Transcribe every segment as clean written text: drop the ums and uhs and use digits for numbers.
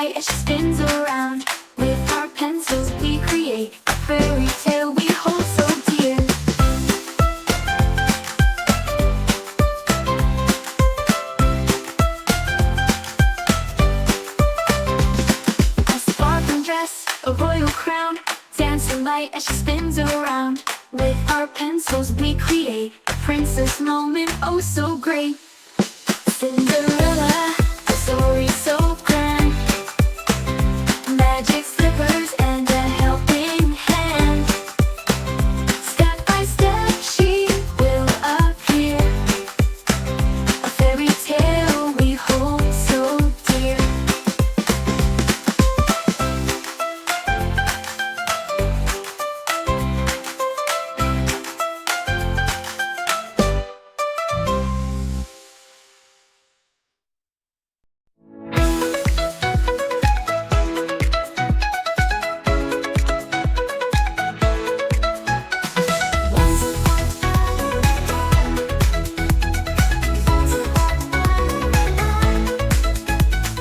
light as she spins around. With our pencils we create a fairy tale we hold so dear. A sparkling dress, a royal crown, dancing light as she spins around. With our pencils we create a princess moment, oh so great. Cinderella, a story so grand. Magic slippers and a helping hand. Step by step she will appear, a fairy tale we hold so dear.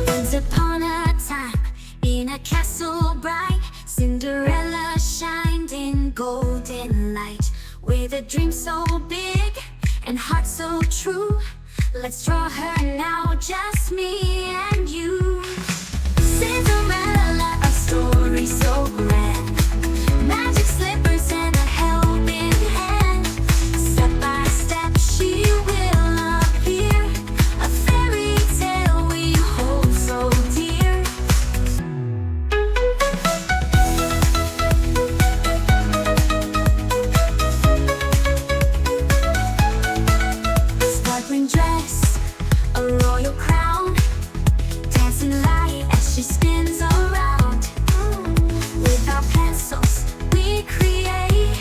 Once upon a time, in a castle bright, Cinderella shined in golden light. With a dream so big and heart so true, let's draw her now, just me and you. Cinderella, a story so grand. Magic slippers and a helping hand. Step by step she will appear, a fairy tale we hold so dear. Sparkling dress, a royal crown, dancing light as she spins around. With our pencils we create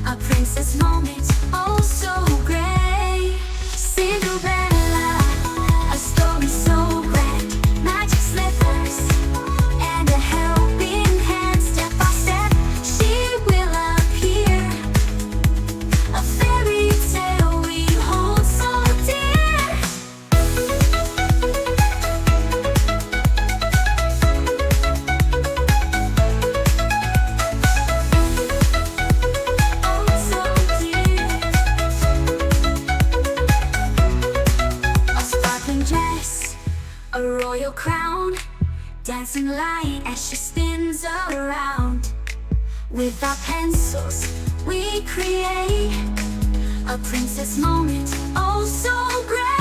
a princess moment, oh so great. Cinderella, a story so grand. Magic slippers and a helping hand. Step by step she will appear, a fairy tale we hold so dear. Oh so dear. A sparkling dress, a royal crown, dancing light as she spins around. With our pencils we create a princess moment, oh so great.